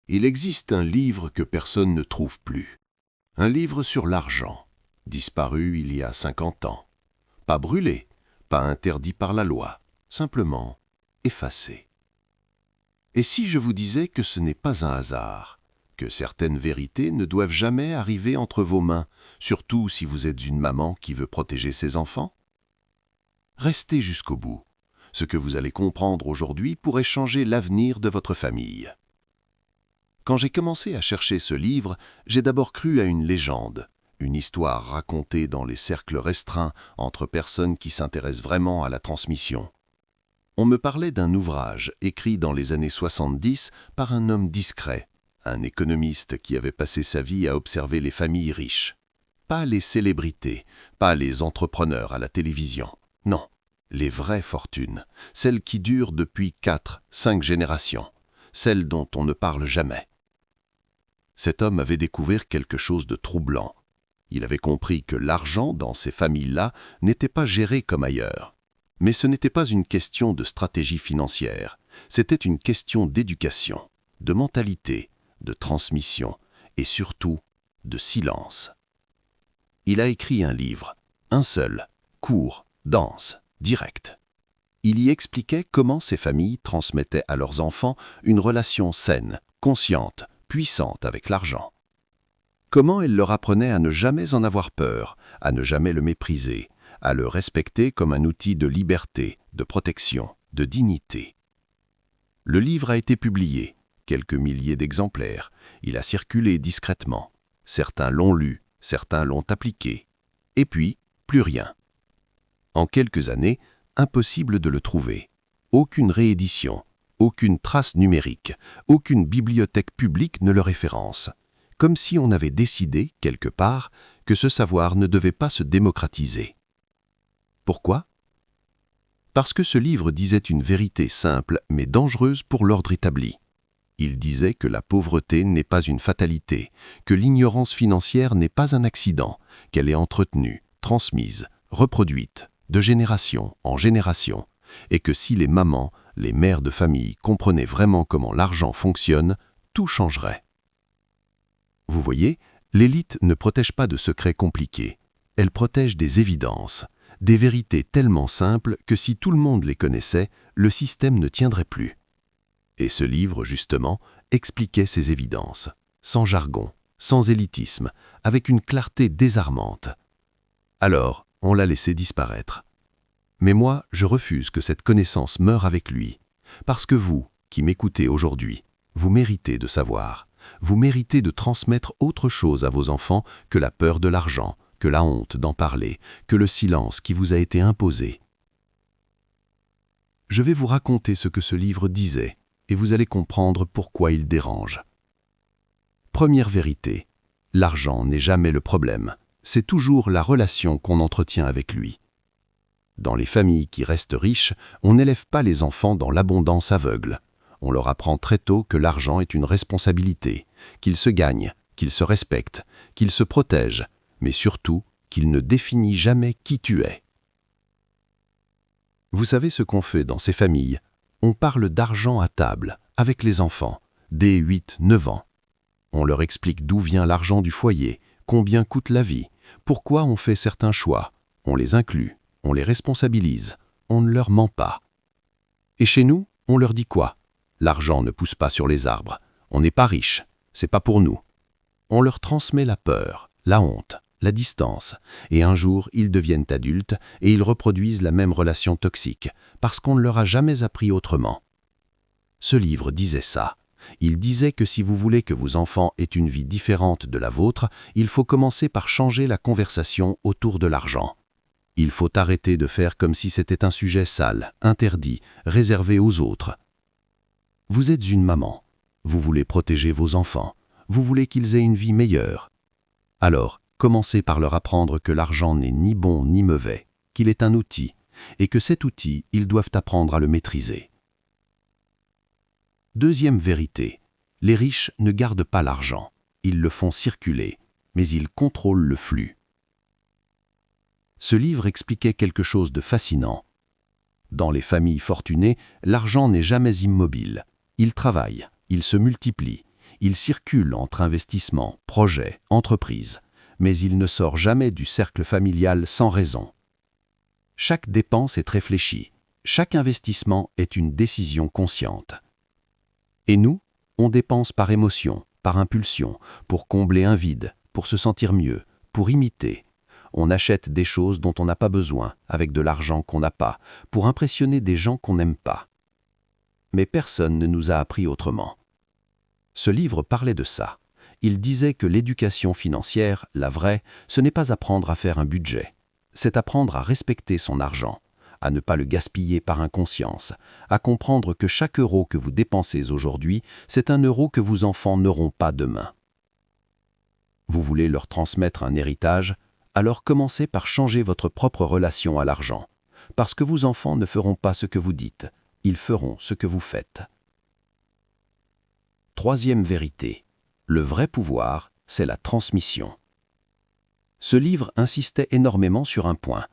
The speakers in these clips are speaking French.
Il existe un livre que personne ne trouve plus. Un livre sur l'argent, disparu il y a 50 ans. Pas brûlé, pas interdit par la loi, simplement effacé. Et si je vous disais que ce n'est pas un hasard, que certaines vérités ne doivent jamais arriver entre vos mains, surtout si vous êtes une maman qui veut protéger ses enfants? Restez jusqu'au bout. Ce que vous allez comprendre aujourd'hui pourrait changer l'avenir de votre famille. Quand j'ai commencé à chercher ce livre, j'ai d'abord cru à une légende, une histoire racontée dans les cercles restreints entre personnes qui s'intéressent vraiment à la transmission. On me parlait d'un ouvrage écrit dans les années 70 par un homme discret, un économiste qui avait passé sa vie à observer les familles riches. Pas les célébrités, pas les entrepreneurs à la télévision. Non, les vraies fortunes, celles qui durent depuis 4, 5 générations, celles dont on ne parle jamais. Cet homme avait découvert quelque chose de troublant. Il avait compris que l'argent dans ces familles-là n'était pas géré comme ailleurs. Mais ce n'était pas une question de stratégie financière, c'était une question d'éducation, de mentalité, de transmission et surtout de silence. Il a écrit un livre, un seul, court, dense, direct. Il y expliquait comment ces familles transmettaient à leurs enfants une relation saine, consciente, puissante avec l'argent. Comment elles leur apprenaient à ne jamais en avoir peur, à ne jamais le mépriser, à le respecter comme un outil de liberté, de protection, de dignité. Le livre a été publié, quelques milliers d'exemplaires. Il a circulé discrètement. Certains l'ont lu, certains l'ont appliqué. Et puis, plus rien. En quelques années, impossible de le trouver. Aucune réédition, aucune trace numérique, aucune bibliothèque publique ne le référence. Comme si on avait décidé, quelque part, que ce savoir ne devait pas se démocratiser. Pourquoi? Parce que ce livre disait une vérité simple mais dangereuse pour l'ordre établi. Il disait que la pauvreté n'est pas une fatalité, que l'ignorance financière n'est pas un accident, qu'elle est entretenue, transmise, reproduite, de génération en génération, et que si les mamans, les mères de famille comprenaient vraiment comment l'argent fonctionne, tout changerait. Vous voyez, l'élite ne protège pas de secrets compliqués, elle protège des évidences, des vérités tellement simples que si tout le monde les connaissait, le système ne tiendrait plus. Et ce livre, justement, expliquait ces évidences, sans jargon, sans élitisme, avec une clarté désarmante. Alors, on l'a laissé disparaître. Mais moi, je refuse que cette connaissance meure avec lui, parce que vous, qui m'écoutez aujourd'hui, vous méritez de savoir, vous méritez de transmettre autre chose à vos enfants que la peur de l'argent, que la honte d'en parler, que le silence qui vous a été imposé. Je vais vous raconter ce que ce livre disait, et vous allez comprendre pourquoi il dérange. Première vérité, l'argent n'est jamais le problème, c'est toujours la relation qu'on entretient avec lui. Dans les familles qui restent riches, on n'élève pas les enfants dans l'abondance aveugle. On leur apprend très tôt que l'argent est une responsabilité, qu'il se gagne, qu'il se respecte, qu'il se protège, mais surtout qu'il ne définit jamais qui tu es. Vous savez ce qu'on fait dans ces familles? On parle d'argent à table, avec les enfants, dès 8-9 ans. On leur explique d'où vient l'argent du foyer, combien coûte la vie, pourquoi on fait certains choix. On les inclut, on les responsabilise, on ne leur ment pas. Et chez nous, on leur dit quoi? L'argent ne pousse pas sur les arbres, on n'est pas riche, c'est pas pour nous. On leur transmet la peur, la honte, la distance, et un jour ils deviennent adultes et ils reproduisent la même relation toxique, parce qu'on ne leur a jamais appris autrement. Ce livre disait ça. Il disait que si vous voulez que vos enfants aient une vie différente de la vôtre, il faut commencer par changer la conversation autour de l'argent. Il faut arrêter de faire comme si c'était un sujet sale, interdit, réservé aux autres. Vous êtes une maman. Vous voulez protéger vos enfants. Vous voulez qu'ils aient une vie meilleure. Alors, commencez par leur apprendre que l'argent n'est ni bon ni mauvais, qu'il est un outil, et que cet outil, ils doivent apprendre à le maîtriser. Deuxième vérité, les riches ne gardent pas l'argent, ils le font circuler, mais ils contrôlent le flux. Ce livre expliquait quelque chose de fascinant. Dans les familles fortunées, l'argent n'est jamais immobile. Il travaille, il se multiplie, Il circule entre investissements, projets, entreprises, mais il ne sort jamais du cercle familial sans raison. Chaque dépense est réfléchie, chaque investissement est une décision consciente. Et nous, on dépense par émotion, par impulsion, pour combler un vide, pour se sentir mieux, pour imiter. On achète des choses dont on n'a pas besoin, avec de l'argent qu'on n'a pas, pour impressionner des gens qu'on n'aime pas. Mais personne ne nous a appris autrement. Ce livre parlait de ça. Il disait que l'éducation financière, la vraie, ce n'est pas apprendre à faire un budget. C'est apprendre à respecter son argent, à ne pas le gaspiller par inconscience, à comprendre que chaque euro que vous dépensez aujourd'hui, c'est un euro que vos enfants n'auront pas demain. Vous voulez leur transmettre un héritage? Alors commencez par changer votre propre relation à l'argent. Parce que vos enfants ne feront pas ce que vous dites, ils feront ce que vous faites. Troisième vérité. Le vrai pouvoir, c'est la transmission. Ce livre insistait énormément sur un point.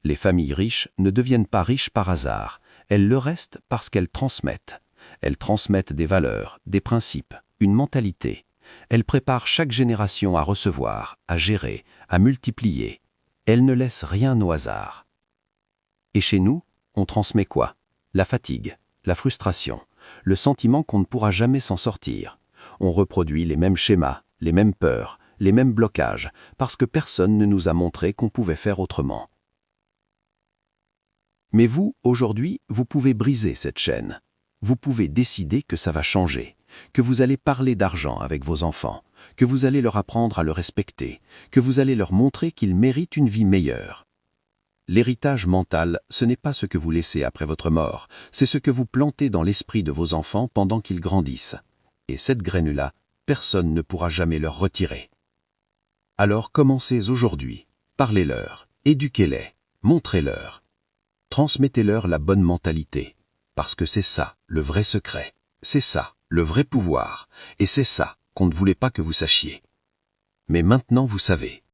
Les familles riches ne deviennent pas riches par hasard, elles le restent parce qu'elles transmettent. Elles transmettent des valeurs, des principes, une mentalité. Elles préparent chaque génération à recevoir, à gérer, à multiplier. Elles ne laissent rien au hasard. Et chez nous, on transmet quoi? La fatigue, la frustration, le sentiment qu'on ne pourra jamais s'en sortir. On reproduit les mêmes schémas, les mêmes peurs, les mêmes blocages, parce que personne ne nous a montré qu'on pouvait faire autrement. Mais vous, aujourd'hui, vous pouvez briser cette chaîne. Vous pouvez décider que ça va changer, que vous allez parler d'argent avec vos enfants, que vous allez leur apprendre à le respecter, que vous allez leur montrer qu'ils méritent une vie meilleure. L'héritage mental, ce n'est pas ce que vous laissez après votre mort, c'est ce que vous plantez dans l'esprit de vos enfants pendant qu'ils grandissent. Et cette graine-là, personne ne pourra jamais leur retirer. Alors commencez aujourd'hui, parlez-leur, éduquez-les, montrez-leur. Transmettez-leur la bonne mentalité, parce que c'est ça, le vrai secret. C'est ça, le vrai pouvoir. Et c'est ça qu'on ne voulait pas que vous sachiez. Mais maintenant vous savez.